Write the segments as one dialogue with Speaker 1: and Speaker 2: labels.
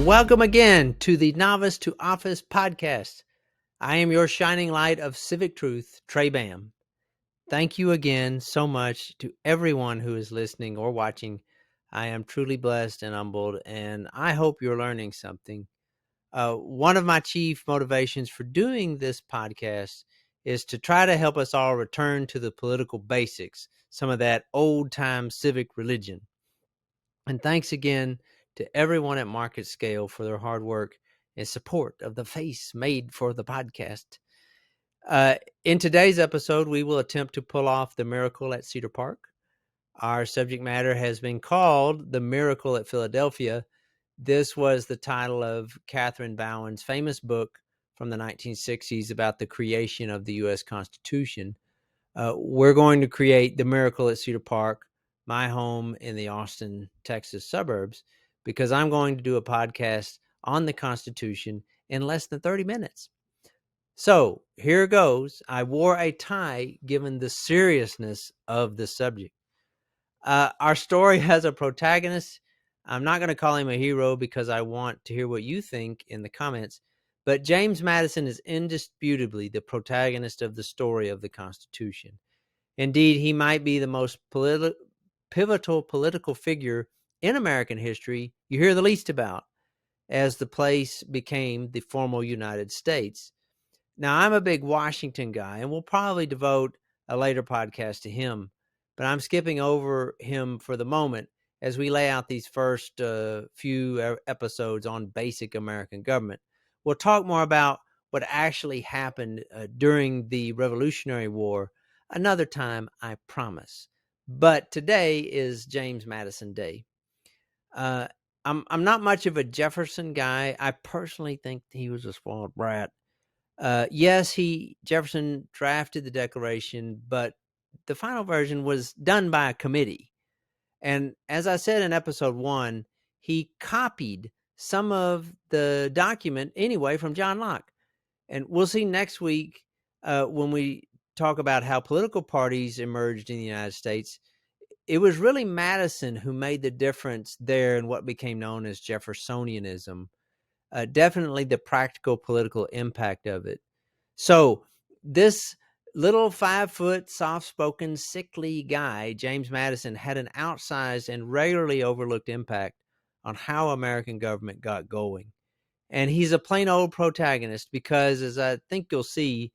Speaker 1: Welcome again to the Novice to Office podcast. I am your shining light of civic truth, Trey Bam. Thank you again so much to everyone who is listening or watching. I am truly blessed and humbled, and I hope you're learning something. One of my chief motivations for doing this podcast is to try to help us all return to the political basics, some of that old-time civic religion. And thanks again to everyone at Market Scale for their hard work and support of the face made for the podcast. In today's episode, we will attempt to pull off the miracle at Cedar Park. Our subject matter has been called The Miracle at Philadelphia. This was the title of Catherine Bowen's famous book from the 1960s about the creation of the U.S. Constitution. We're going to create the miracle at Cedar Park, my home in the Austin, Texas suburbs, because I'm going to do a podcast on the Constitution in less than 30 minutes. So here goes. I wore a tie given the seriousness of the subject. Our story has a protagonist. I'm not going to call him a hero because I want to hear what you think in the comments. But James Madison is indisputably the protagonist of the story of the Constitution. Indeed, he might be the most pivotal political figure in American history you hear the least about, as the place became the formal United States. Now, I'm a big Washington guy, and we'll probably devote a later podcast to him, but I'm skipping over him for the moment as we lay out these first few episodes on basic American government. We'll talk more about what actually happened during the Revolutionary War another time, I promise. But today is James Madison Day. I'm not much of a Jefferson guy. I personally think he was a spoiled brat. Yes, Jefferson drafted the Declaration, but the final version was done by a committee. And as I said in episode 1, he copied some of the document anyway from John Locke. And we'll see next week when we talk about how political parties emerged in the United States. It was really Madison who made the difference there in what became known as Jeffersonianism. Definitely the practical political impact of it. So this little 5-foot, soft-spoken, sickly guy, James Madison, had an outsized and regularly overlooked impact on how American government got going. And he's a plain old protagonist because, as I think you'll see,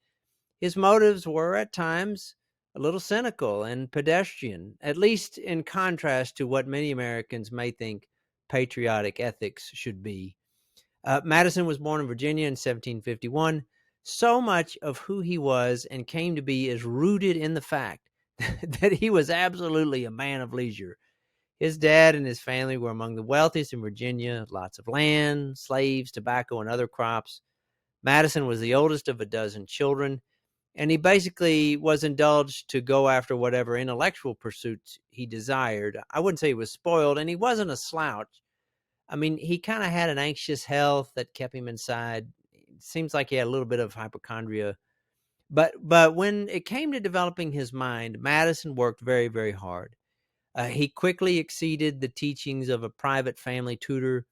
Speaker 1: his motives were at times a little cynical and pedestrian, at least in contrast to what many Americans may think patriotic ethics should be. Madison was born in Virginia in 1751. So much of who he was and came to be is rooted in the fact that he was absolutely a man of leisure. His dad and his family were among the wealthiest in Virginia, lots of land, slaves, tobacco, and other crops. Madison was the oldest of a dozen children, and he basically was indulged to go after whatever intellectual pursuits he desired. I wouldn't say he was spoiled, and he wasn't a slouch. I mean, he kind of had an anxious health that kept him inside. It seems like he had a little bit of hypochondria. But when it came to developing his mind, Madison worked very, very hard. He quickly exceeded the teachings of a private family tutor.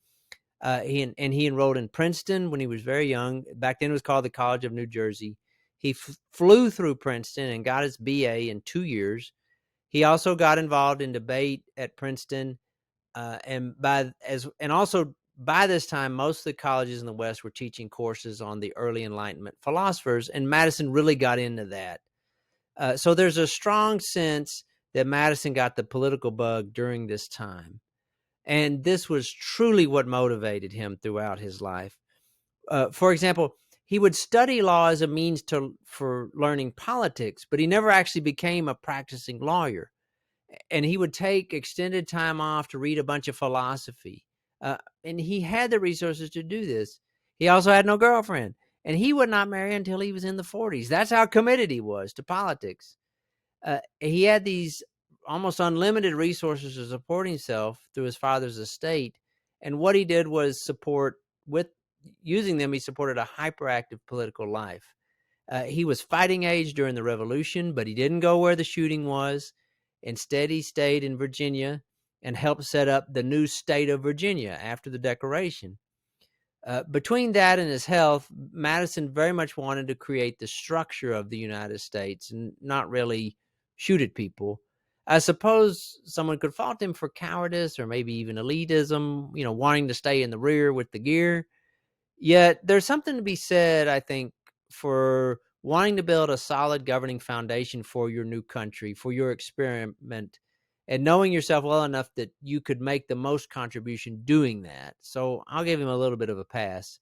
Speaker 1: He enrolled in Princeton when he was very young. Back then it was called the College of New Jersey. He flew through Princeton and got his BA in 2 years. He also got involved in debate at Princeton. And also by this time, most of the colleges in the West were teaching courses on the early Enlightenment philosophers, and Madison really got into that. So there's a strong sense that Madison got the political bug during this time. And this was truly what motivated him throughout his life. For example, he would study law as a means for learning politics, but he never actually became a practicing lawyer. And he would take extended time off to read a bunch of philosophy. And he had the resources to do this. He also had no girlfriend. And he would not marry until he was in the 40s. That's how committed he was to politics. He had these almost unlimited resources to support himself through his father's estate. And what he did was using them, he supported a hyperactive political life. He was fighting age during the Revolution, but he didn't go where the shooting was. Instead, he stayed in Virginia and helped set up the new state of Virginia after the Declaration. Between that and his health, Madison very much wanted to create the structure of the United States and not really shoot at people. I suppose someone could fault him for cowardice or maybe even elitism, wanting to stay in the rear with the gear. Yet there's something to be said, I think, for wanting to build a solid governing foundation for your new country, for your experiment, and knowing yourself well enough that you could make the most contribution doing that. So I'll give him a little bit of a pass.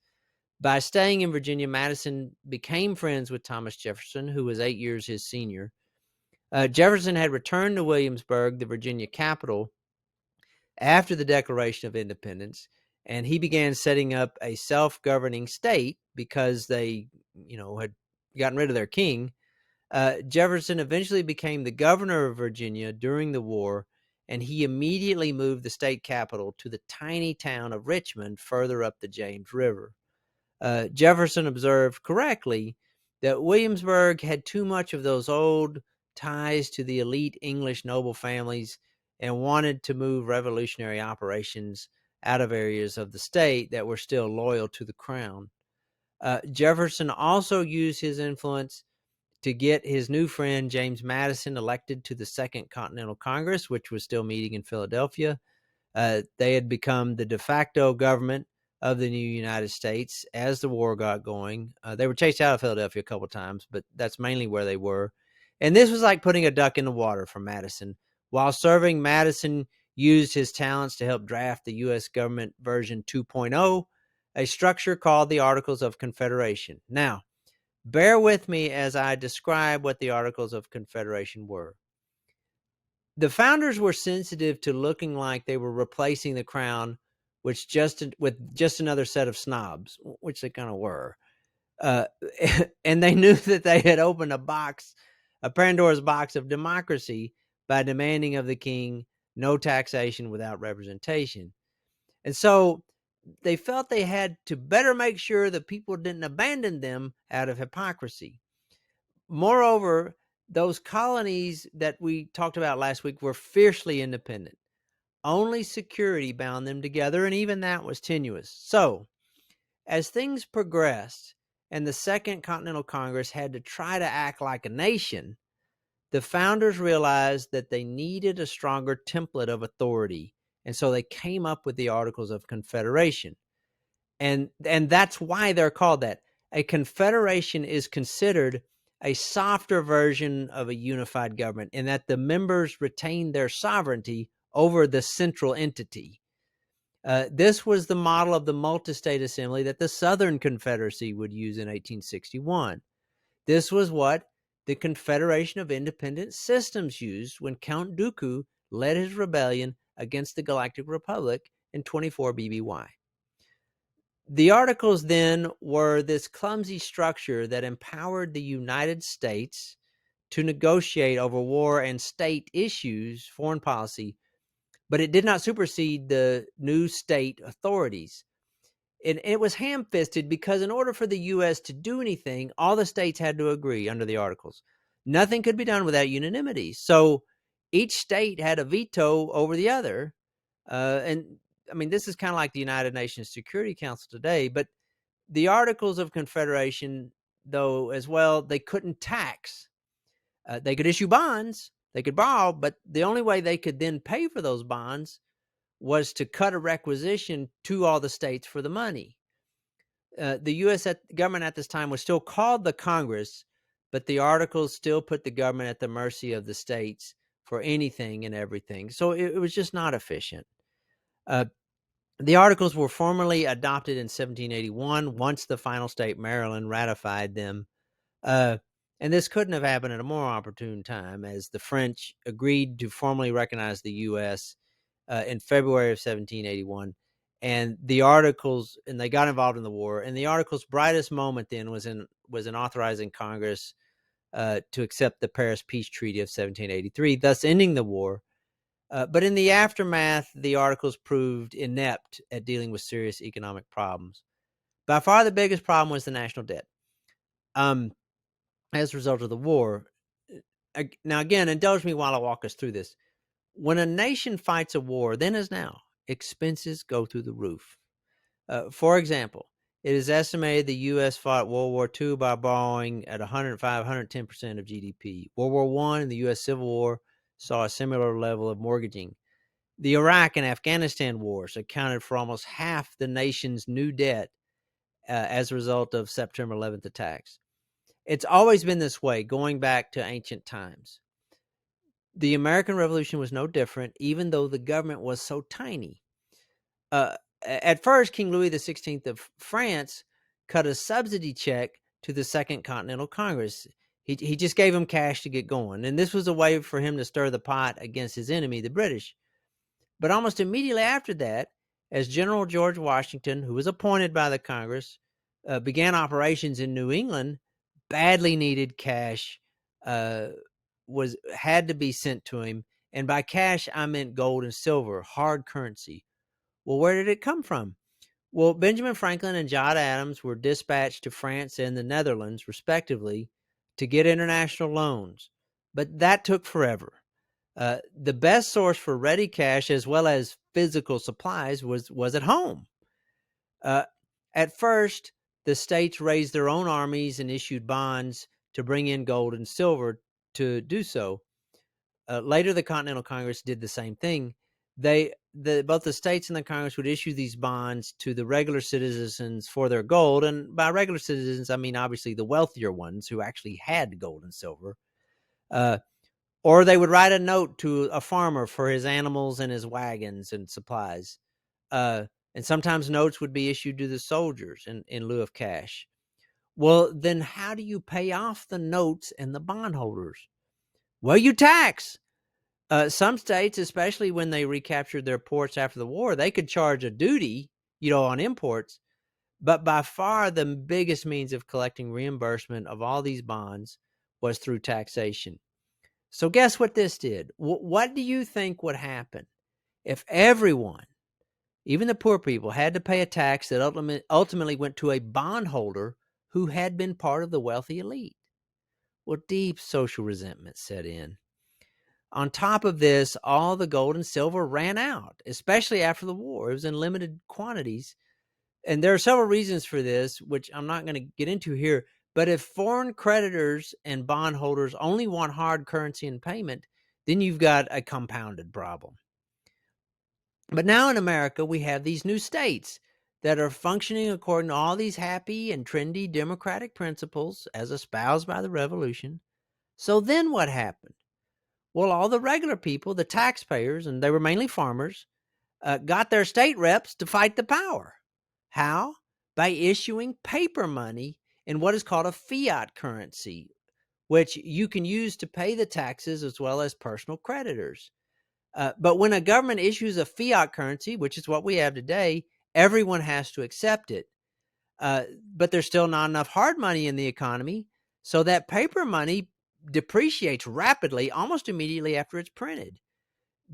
Speaker 1: By staying in Virginia, Madison became friends with Thomas Jefferson, who was 8 years his senior. Jefferson had returned to Williamsburg, the Virginia capital, after the Declaration of Independence, and he began setting up a self-governing state because they, had gotten rid of their king. Jefferson eventually became the governor of Virginia during the war, and he immediately moved the state capital to the tiny town of Richmond, further up the James River. Jefferson observed correctly that Williamsburg had too much of those old ties to the elite English noble families and wanted to move revolutionary operations out of areas of the state that were still loyal to the crown. Jefferson also used his influence to get his new friend James Madison elected to the Second Continental Congress, which was still meeting in Philadelphia. They had become the de facto government of the new United States as the war got going. They were chased out of Philadelphia a couple of times, but that's mainly where they were. And this was like putting a duck in the water for Madison. While serving, Madison used his talents to help draft the U.S. government version 2.0, a structure called the Articles of Confederation. Now, bear with me as I describe what the Articles of Confederation were. The founders were sensitive to looking like they were replacing the crown with just another set of snobs, which they kind of were. And they knew that they had opened a Pandora's box of democracy by demanding of the king no taxation without representation. And so they felt they had to better make sure that people didn't abandon them out of hypocrisy. Moreover, those colonies that we talked about last week were fiercely independent. Only security bound them together, and even that was tenuous. So, as things progressed and the Second Continental Congress had to try to act like a nation, the founders realized that they needed a stronger template of authority, and so they came up with the Articles of Confederation. And that's why they're called that. A confederation is considered a softer version of a unified government in that the members retain their sovereignty over the central entity. This was the model of the multi-state assembly that the Southern Confederacy would use in 1861. This was what the Confederation of Independent Systems used when Count Dooku led his rebellion against the Galactic Republic in 24 BBY. The Articles then were this clumsy structure that empowered the United States to negotiate over war and state issues, foreign policy, but it did not supersede the new state authorities. It was ham-fisted because in order for the U.S. to do anything, all the states had to agree under the Articles. Nothing could be done without unanimity. So each state had a veto over the other, and I mean, this is kind of like the United Nations Security Council today, but the Articles of Confederation, though, as well, they couldn't tax. They could issue bonds, they could borrow, but the only way they could then pay for those bonds was to cut a requisition to all the states for the money. The U.S. government at this time was still called the Congress, but the Articles still put the government at the mercy of the states for anything and everything. So it was just not efficient. The Articles were formally adopted in 1781 once the final state, Maryland, ratified them. And this couldn't have happened at a more opportune time, as the French agreed to formally recognize the U.S. In February of 1781. And the Articles, and they got involved in the war. And the Articles' brightest moment then was in authorizing Congress to accept the Paris Peace Treaty of 1783, thus ending the war. But in the aftermath, the Articles proved inept at dealing with serious economic problems. By far the biggest problem was the national debt. As a result of the war. Now, again, indulge me while I walk us through this. When a nation fights a war, then as now, expenses go through the roof. For example, it is estimated the U.S. fought World War II by borrowing at 105, 110% of GDP. World War I and the U.S. Civil War saw a similar level of mortgaging. The Iraq and Afghanistan wars accounted for almost half the nation's new debt as a result of September 11th attacks. It's always been this way, going back to ancient times. The American Revolution was no different, even though the government was so tiny. At first, King Louis XVI of France cut a subsidy check to the Second Continental Congress. He just gave him cash to get going, and this was a way for him to stir the pot against his enemy, the British. But almost immediately after that, as General George Washington, who was appointed by the Congress, began operations in New England, badly needed cash had to be sent to him. And by cash, I meant gold and silver, hard currency. Well, where did it come from? Well, Benjamin Franklin and John Adams were dispatched to France and the Netherlands, respectively, to get international loans. But that took forever. The best source for ready cash as well as physical supplies was at home. At first, the states raised their own armies and issued bonds to bring in gold and silver to do so. Later, the Continental Congress did the same thing. Both the states and the Congress would issue these bonds to the regular citizens for their gold. And by regular citizens, I mean, obviously, the wealthier ones who actually had gold and silver. Or they would write a note to a farmer for his animals and his wagons and supplies. And sometimes notes would be issued to the soldiers in lieu of cash. Well, then how do you pay off the notes and the bondholders? Well, you tax. Some states, especially when they recaptured their ports after the war, they could charge a duty, on imports. But by far the biggest means of collecting reimbursement of all these bonds was through taxation. So guess what this did? What do you think would happen if everyone, even the poor people, had to pay a tax that ultimately went to a bondholder who had been part of the wealthy elite? Well, deep social resentment set in. On top of this, all the gold and silver ran out, especially after the war. It was in limited quantities. And there are several reasons for this, which I'm not going to get into here. But if foreign creditors and bondholders only want hard currency in payment, then you've got a compounded problem. But now in America, we have these new states that are functioning according to all these happy and trendy democratic principles as espoused by the revolution. So then what happened? Well, all the regular people, the taxpayers, and they were mainly farmers, got their state reps to fight the power. How? By issuing paper money in what is called a fiat currency, which you can use to pay the taxes as well as personal creditors. But when a government issues a fiat currency, which is what we have today, everyone has to accept it. But there's still not enough hard money in the economy, so that paper money depreciates rapidly almost immediately after it's printed.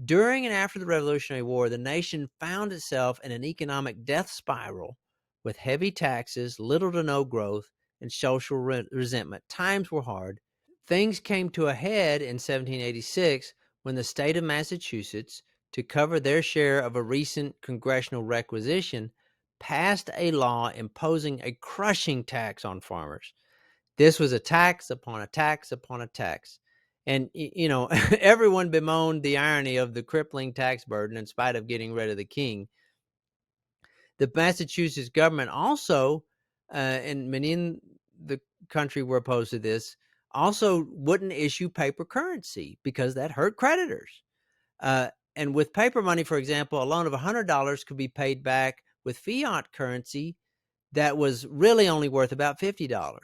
Speaker 1: During and after the Revolutionary War, the nation found itself in an economic death spiral with heavy taxes, little to no growth, and social resentment. Times were hard. Things came to a head in 1786 when the state of Massachusetts, to cover their share of a recent congressional requisition, passed a law imposing a crushing tax on farmers. This was a tax upon a tax upon a tax. And, everyone bemoaned the irony of the crippling tax burden in spite of getting rid of the king. The Massachusetts government also, and many in the country were opposed to this, also wouldn't issue paper currency because that hurt creditors. And with paper money, for example, a loan of $100 could be paid back with fiat currency that was really only worth about $50.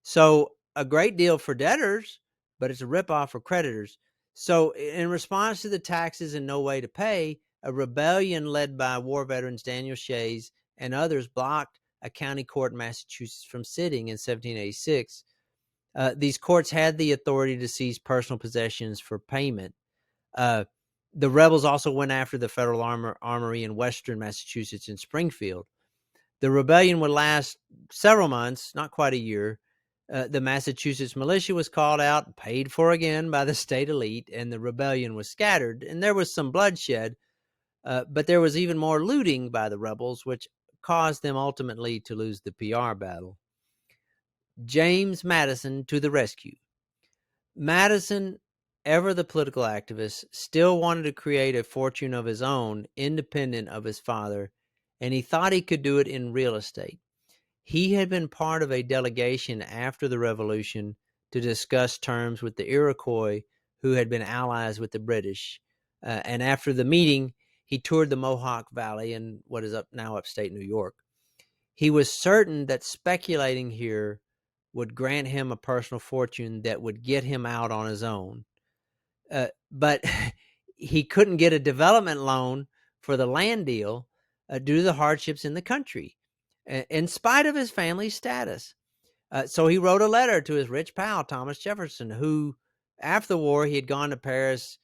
Speaker 1: So a great deal for debtors, but it's a ripoff for creditors. So in response to the taxes and no way to pay, a rebellion led by war veterans Daniel Shays and others blocked a county court in Massachusetts from sitting in 1786. These courts had the authority to seize personal possessions for payment. The rebels also went after the federal armory in western Massachusetts in Springfield. The rebellion would last several months, not quite a year. The Massachusetts militia was called out, paid for again by the state elite, and the rebellion was scattered. And there was some bloodshed, but there was even more looting by the rebels, which caused them ultimately to lose the PR battle. James Madison to the rescue. Madison, ever the political activist, still wanted to create a fortune of his own, independent of his father, and he thought he could do it in real estate. He had been part of a delegation after the Revolution to discuss terms with the Iroquois, who had been allies with the British. And after the meeting, he toured the Mohawk Valley in what is now upstate New York. He was certain that speculating here would grant him a personal fortune that would get him out on his own. But he couldn't get a development loan for the land deal due to the hardships in the country, in spite of his family's status. So he wrote a letter to his rich pal, Thomas Jefferson, who, after the war, he had gone to Paris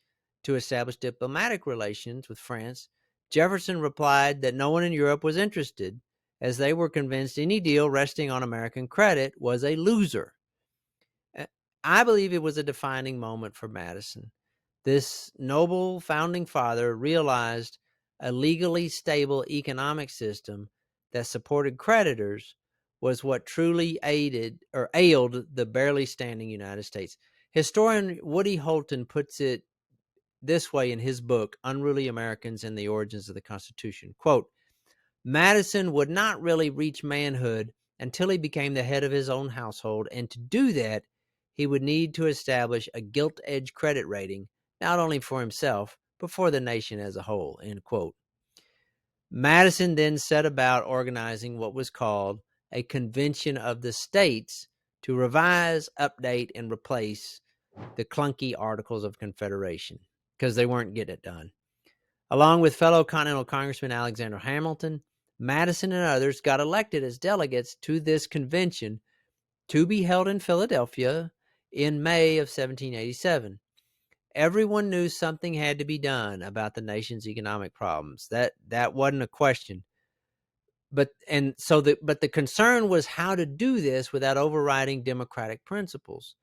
Speaker 1: to establish diplomatic relations with France. Jefferson replied that no one in Europe was interested, as they were convinced any deal resting on American credit was a loser. I believe it was a defining moment for Madison. This noble founding father realized a legally stable economic system that supported creditors was what truly ailed the barely standing United States. Historian Woody Holton puts it this way in his book, Unruly Americans and the Origins of the Constitution. Quote, Madison would not really reach manhood until he became the head of his own household, and to do that, he would need to establish a gilt-edged credit rating, not only for himself, but for the nation as a whole, end quote. Madison then set about organizing what was called a convention of the states to revise, update, and replace the clunky Articles of Confederation, because they weren't getting it done. Along with fellow Continental Congressman Alexander Hamilton, Madison and others got elected as delegates to this convention to be held in Philadelphia in May of 1787. Everyone knew something had to be done about the nation's economic problems. That wasn't a question. But the concern was how to do this without overriding democratic principles.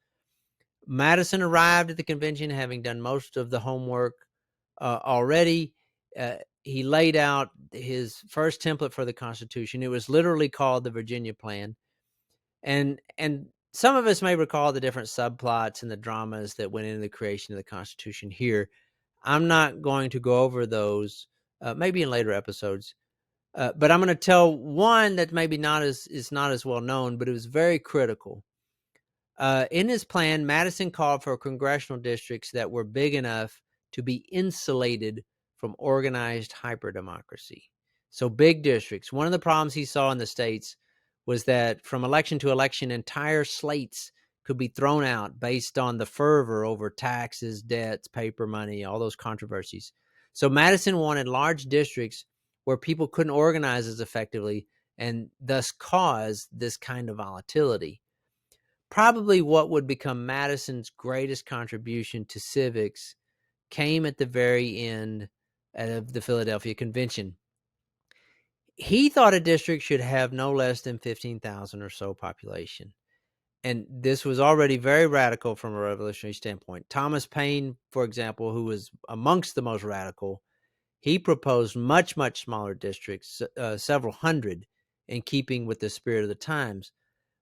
Speaker 1: Madison arrived at the convention having done most of the homework already. He laid out his first template for the Constitution. It was literally called the Virginia Plan. And some of us may recall the different subplots and the dramas that went into the creation of the Constitution here. I'm not going to go over those, maybe in later episodes. But I'm going to tell one that maybe is not as well known, but it was very critical. In his plan, Madison called for congressional districts that were big enough to be insulated from organized hyperdemocracy. So big districts. One of the problems he saw in the states was that from election to election, entire slates could be thrown out based on the fervor over taxes, debts, paper money, all those controversies. So Madison wanted large districts where people couldn't organize as effectively and thus cause this kind of volatility. Probably what would become Madison's greatest contribution to civics came at the very end of the Philadelphia Convention. He thought a district should have no less than 15,000 or so population. And this was already very radical from a revolutionary standpoint. Thomas Paine, for example, who was amongst the most radical, he proposed much, much smaller districts, several hundred, in keeping with the spirit of the times.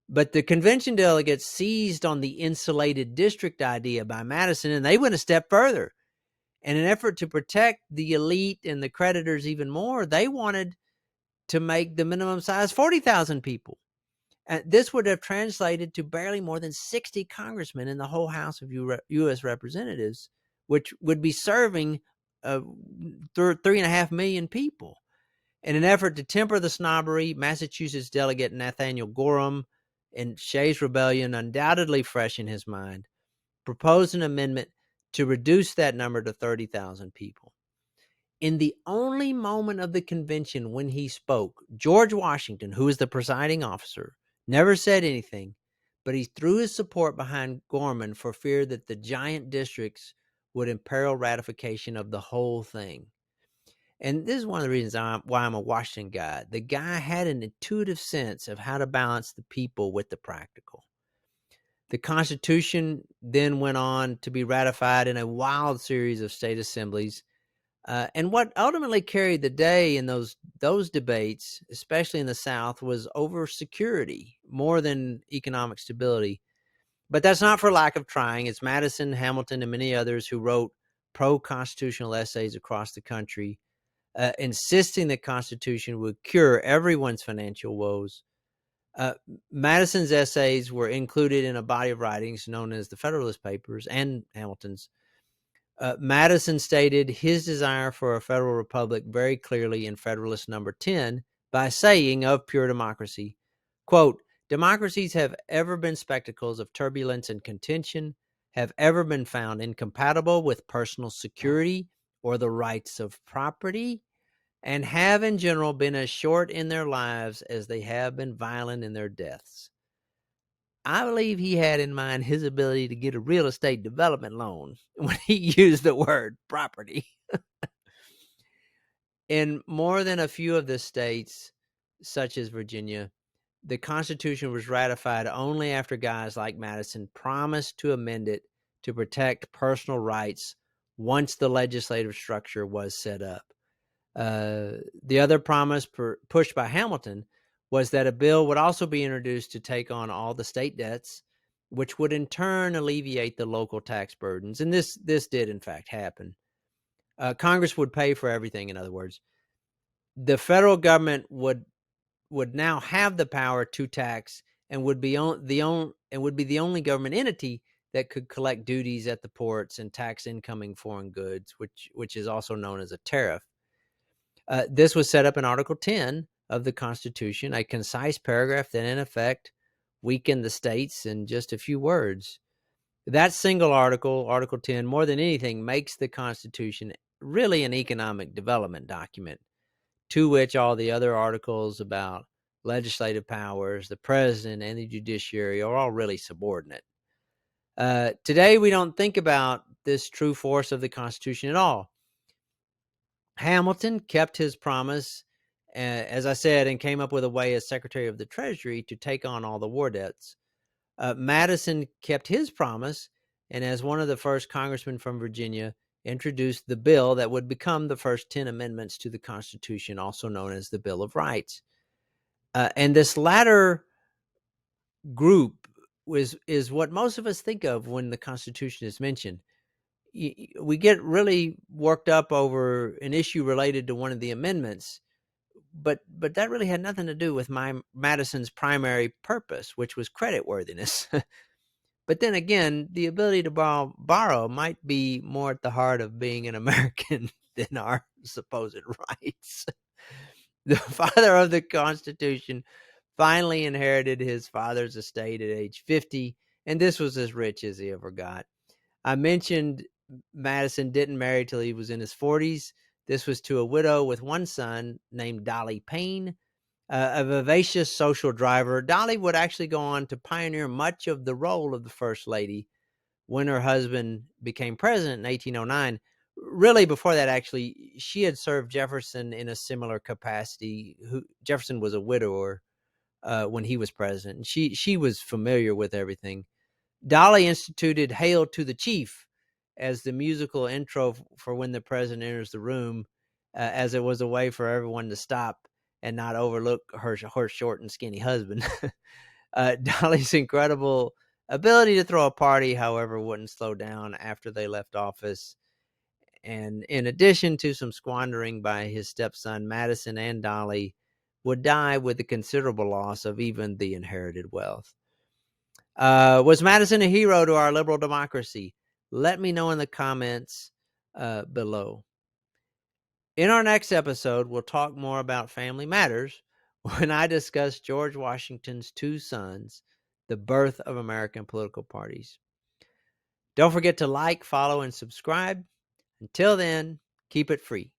Speaker 1: But the convention delegates seized on the insulated district idea by Madison, and they went a step further. In an effort to protect the elite and the creditors even more, they wanted to make the minimum size 40,000 people. This would have translated to barely more than 60 congressmen in the whole House of U.S. Representatives, which would be serving 3.5 million people. In an effort to temper the snobbery, Massachusetts delegate Nathaniel Gorham, in Shays' Rebellion, undoubtedly fresh in his mind, proposed an amendment to reduce that number to 30,000 people. In the only moment of the convention when he spoke, George Washington, who was the presiding officer, never said anything, but he threw his support behind Gorman for fear that the giant districts would imperil ratification of the whole thing. And this is one of the reasons why I'm a Washington guy. The guy had an intuitive sense of how to balance the people with the practical. The Constitution then went on to be ratified in a wild series of state assemblies. And what ultimately carried the day in those debates, especially in the South, was over security more than economic stability. But that's not for lack of trying. It's Madison, Hamilton, and many others who wrote pro-constitutional essays across the country, insisting the Constitution would cure everyone's financial woes. Madison's essays were included in a body of writings known as the Federalist Papers, and Hamilton's. Madison stated his desire for a federal republic very clearly in Federalist Number 10 by saying of pure democracy, quote, democracies have ever been spectacles of turbulence and contention, have ever been found incompatible with personal security or the rights of property, and have in general been as short in their lives as they have been violent in their deaths. I believe he had in mind his ability to get a real estate development loan when he used the word property. In more than a few of the states, such as Virginia, the Constitution was ratified only after guys like Madison promised to amend it to protect personal rights once the legislative structure was set up. The other promise pushed by Hamilton was that a bill would also be introduced to take on all the state debts, which would in turn alleviate the local tax burdens. And this did, in fact, happen. Congress would pay for everything, in other words. The federal government would now have the power to tax and would be the only government entity that could collect duties at the ports and tax incoming foreign goods, which is also known as a tariff. This was set up in Article 10 of the Constitution, a concise paragraph that in effect weakened the states in just a few words. That single article, Article 10, more than anything, makes the Constitution really an economic development document to which all the other articles about legislative powers, the president, and the judiciary are all really subordinate. Today, we don't think about this true force of the Constitution at all. Hamilton kept his promise, as I said, and came up with a way as Secretary of the Treasury to take on all the war debts. Madison kept his promise, and as one of the first congressmen from Virginia, introduced the bill that would become the first 10 amendments to the Constitution, also known as the Bill of Rights. And this latter group is what most of us think of when the Constitution is mentioned. We get really worked up over an issue related to one of the amendments, but that really had nothing to do with Madison's primary purpose, which was creditworthiness. But then again, the ability to borrow might be more at the heart of being an American than our supposed rights. The father of the Constitution finally inherited his father's estate at age 50, and this was as rich as he ever got. I mentioned Madison didn't marry till he was in his 40s. This was to a widow with one son named Dolly Payne, a vivacious social driver. Dolly would actually go on to pioneer much of the role of the First Lady when her husband became president in 1809. Really, before that, actually, she had served Jefferson in a similar capacity. Jefferson was a widower when he was president, and she was familiar with everything. Dolly instituted "Hail to the Chief" as the musical intro for when the president enters the room, as it was a way for everyone to stop and not overlook her short and skinny husband. Dolly's incredible ability to throw a party, however, wouldn't slow down after they left office. And in addition to some squandering by his stepson, Madison and Dolly would die with the considerable loss of even the inherited wealth. Was Madison a hero to our liberal democracy? Let me know in the comments below. In our next episode, we'll talk more about family matters when I discuss George Washington's two sons, the birth of American political parties. Don't forget to like, follow, and subscribe. Until then, keep it free.